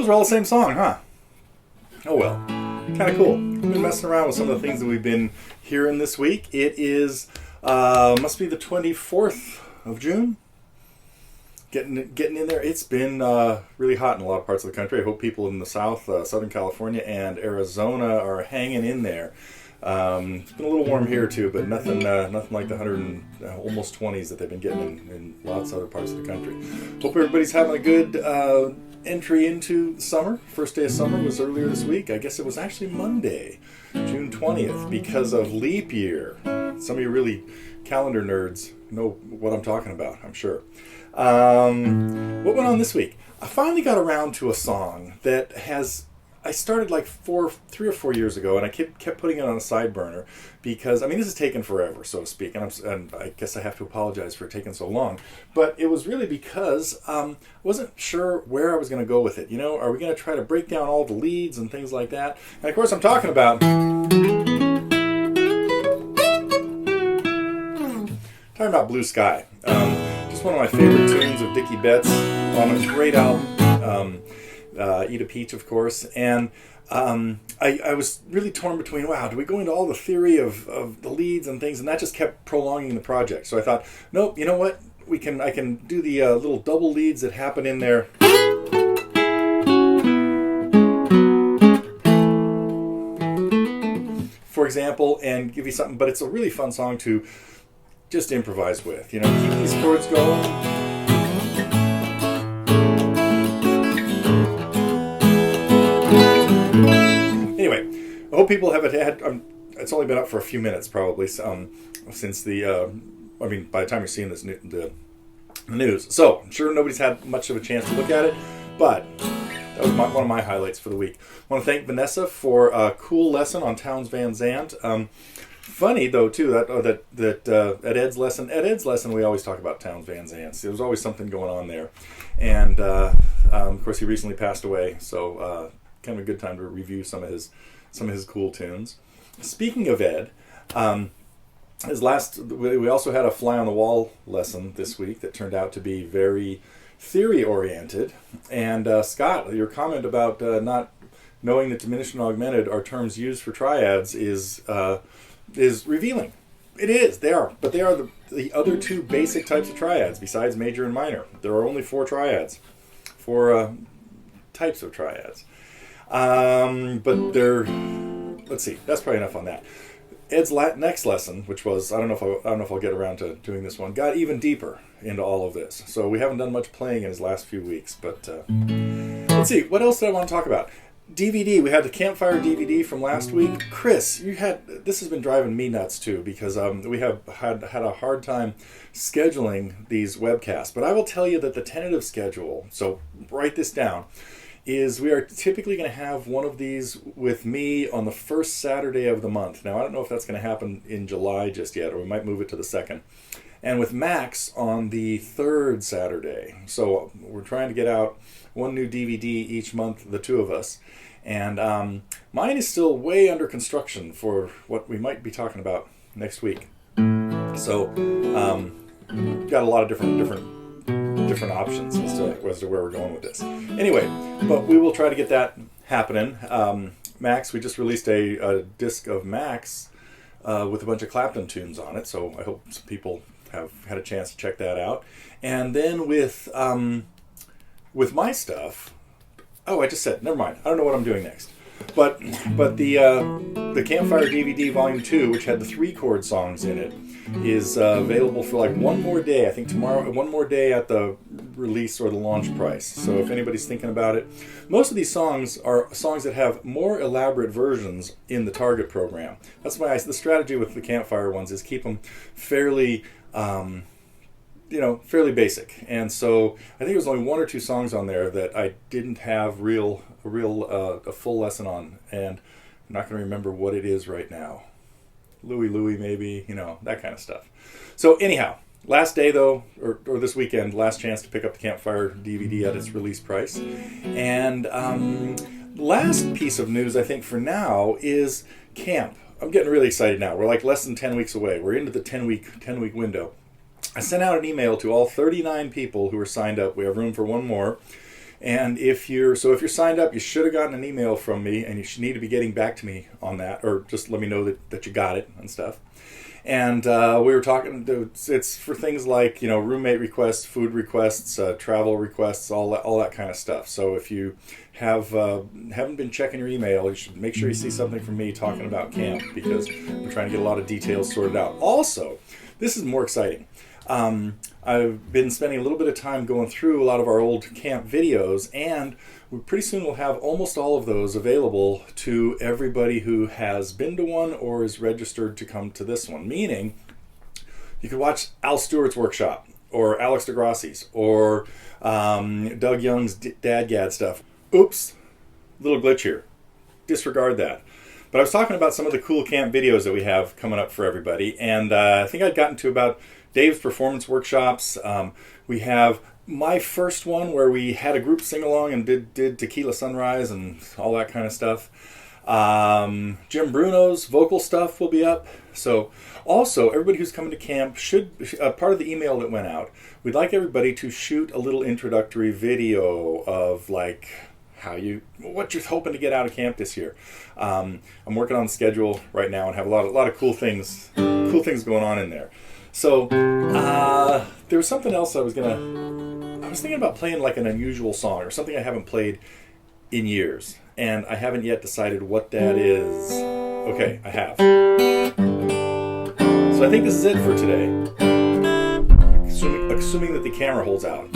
Those are all the same song, huh? Oh well. Kind of cool. We've been messing around with some of the things that we've been hearing this week. It is, must be the 24th of June. Getting in there. It's been really hot in a lot of parts of the country. I hope people in the South, Southern California and Arizona are hanging in there. It's been a little warm here too, but nothing like the 100 and almost 20s that they've been getting in lots of other parts of the country. Hope everybody's having a good entry into summer. First day of summer was earlier this week. I guess it was actually Monday, June 20th, because of leap year. Some of you really calendar nerds know what I'm talking about, I'm sure. What went on this week? I finally got around to a song that I started like 3 or 4 years ago, and I kept putting it on a side burner because, I mean, this has taken forever, so to speak, and I guess I have to apologize for it taking so long, but it was really because I wasn't sure where I was going to go with it. You know, are we going to try to break down all the leads and things like that? And of course, I'm talking about Blue Sky. Just one of my favorite tunes of Dickie Betts on a great album. Eat a Peach, of course, and I was really torn between, wow, do we go into all the theory of the leads and things, and that just kept prolonging the project. So I thought, nope, you know what, I can do the little double leads that happen in there. For example, and give you something, but it's a really fun song to just improvise with. You know, keep these chords going. Anyway, I hope people have had. It's only been up for a few minutes, probably, since the. I mean, by the time you're seeing this, the news. So I'm sure nobody's had much of a chance to look at it, but that was one of my highlights for the week. I want to thank Vanessa for a cool lesson on Townes Van Zandt. Funny though too that at Ed's lesson we always talk about Townes Van Zandt. There was always something going on there, and of course he recently passed away, so kind of a good time to review some of his cool tunes. Speaking of Ed, we also had a fly on the wall lesson this week that turned out to be very theory oriented. And Scott, your comment about not knowing that diminished and augmented are terms used for triads is revealing. It is. They are. But they are the other two basic types of triads besides major and minor. There are only four triads. Four types of triads. But they're... Let's see. That's probably enough on that. Ed's next lesson, which was, I don't know if I'll get around to doing this one, got even deeper into all of this. So we haven't done much playing in his last few weeks. But let's see. What else did I want to talk about? DVD. We had the Campfire DVD from last week. Kris, this has been driving me nuts too, because we have had a hard time scheduling these webcasts. But I will tell you that the tentative schedule, so write this down, is we are typically going to have one of these with me on the first Saturday of the month. Now, I don't know if that's going to happen in July just yet, or we might move it to the second. And with Max on the third Saturday. So we're trying to get out one new DVD each month, the two of us. And mine is still way under construction for what we might be talking about next week. So got a lot of different options as to where we're going with this. Anyway, but we will try to get that happening. Max, we just released a disc of Max with a bunch of Clapton tunes on it, so I hope some people have had a chance to check that out. And then with my stuff, I just said, never mind. I don't know what I'm doing next. But the Campfire DVD Volume 2, which had the 3-chord songs in it, is available for like one more day. I think tomorrow, one more day at the release or the launch price. So if anybody's thinking about it, most of these songs are songs that have more elaborate versions in the Target program. That's why the strategy with the Campfire ones is keep them fairly fairly basic. And so I think there was only one or two songs on there that I didn't have a full lesson on, and I'm not going to remember what it is right now. Louie maybe, that kind of stuff. So anyhow, last day though, or this weekend, last chance to pick up the Campfire DVD at its release price. And last piece of news I think for now is camp. I'm getting really excited now. We're like less than 10 weeks away. We're into the 10-week window. I sent out an email to all 39 people who are signed up. We have room for one more. And if you're signed up, you should have gotten an email from me, and you should need to be getting back to me on that, or just let me know that you got it and stuff. And we were talking. It's for things like roommate requests, food requests, travel requests, all that kind of stuff. So if you haven't been checking your email, you should make sure you see something from me talking about camp, because we're trying to get a lot of details sorted out. Also, this is more exciting. I've been spending a little bit of time going through a lot of our old camp videos, and we pretty soon will have almost all of those available to everybody who has been to one or is registered to come to this one. Meaning, you could watch Al Stewart's workshop, or Alex DeGrassi's, or Doug Young's Dadgad stuff. Oops, little glitch here. Disregard that. But I was talking about some of the cool camp videos that we have coming up for everybody, and I think I'd gotten to about Dave's performance workshops. We have my first one where we had a group sing along and did Tequila Sunrise and all that kind of stuff. Jim Bruno's vocal stuff will be up. So also, everybody who's coming to camp should, part of the email that went out, we'd like everybody to shoot a little introductory video of like what you're hoping to get out of camp this year. I'm working on the schedule right now and have a lot of cool things going on in there. So there was something else I was thinking about playing, like an unusual song or something I haven't played in years, and I haven't yet decided what that is. Okay, I have. So I think this is it for today, assuming that the camera holds out.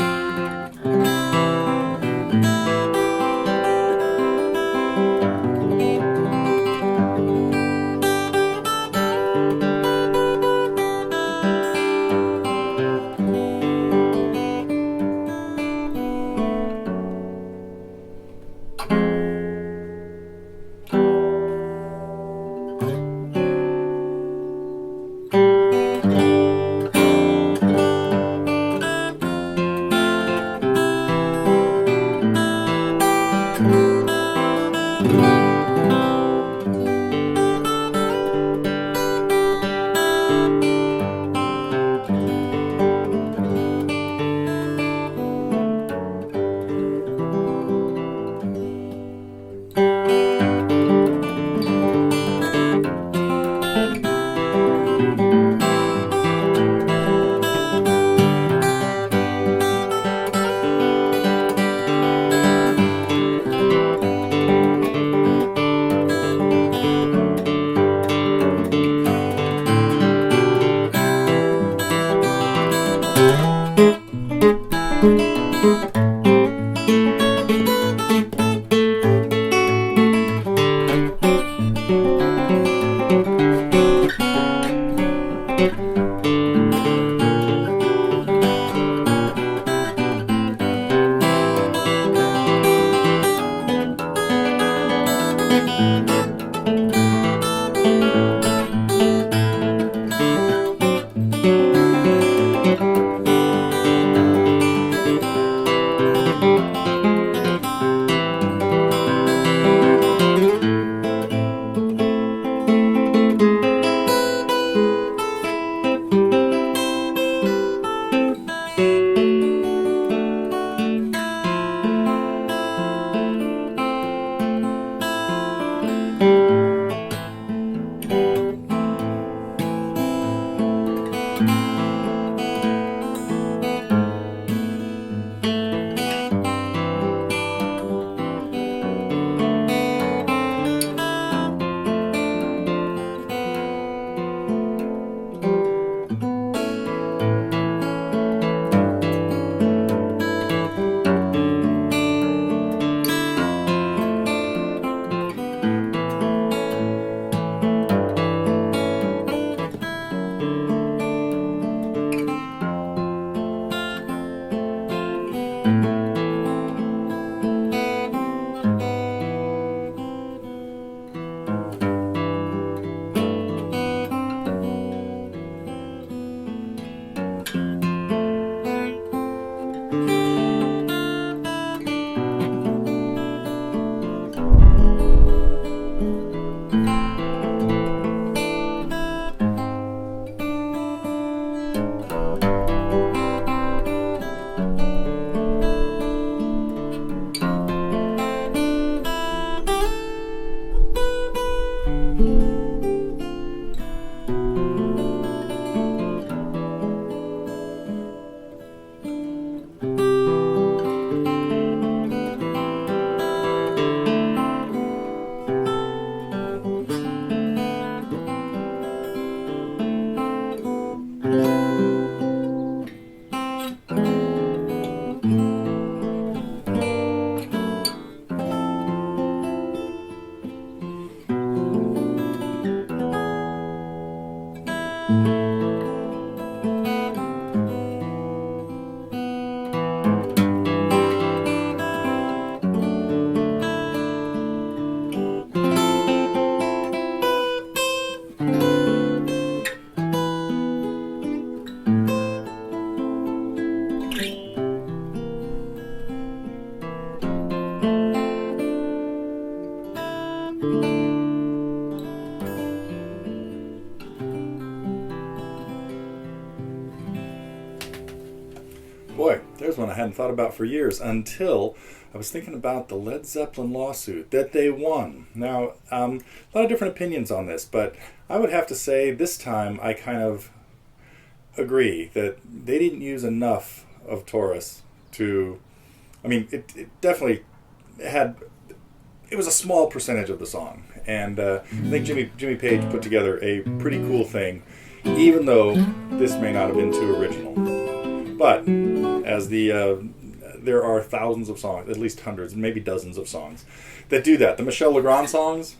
was one I hadn't thought about for years until I was thinking about the Led Zeppelin lawsuit that they won. Now, a lot of different opinions on this, but I would have to say this time I kind of agree that they didn't use enough of Taurus to... I mean, it definitely had... It was a small percentage of the song, and I think Jimmy Page put together a pretty cool thing, even though this may not have been too original. But as there are thousands of songs, at least hundreds, maybe dozens of songs that do that. The Michel Legrand songs.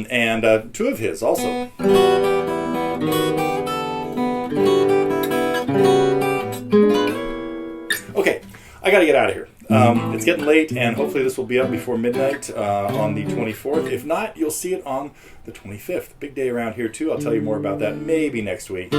And two of his also. Okay, I gotta get out of here. It's getting late, and hopefully this will be up before midnight on the 24th. If not, you'll see it on the 25th. Big day around here, too. I'll tell you more about that maybe next week.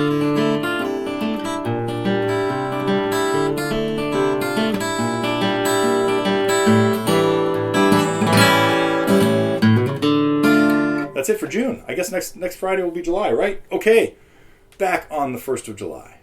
That's it for June. I guess next Friday will be July, right? Okay, back on the 1st of July.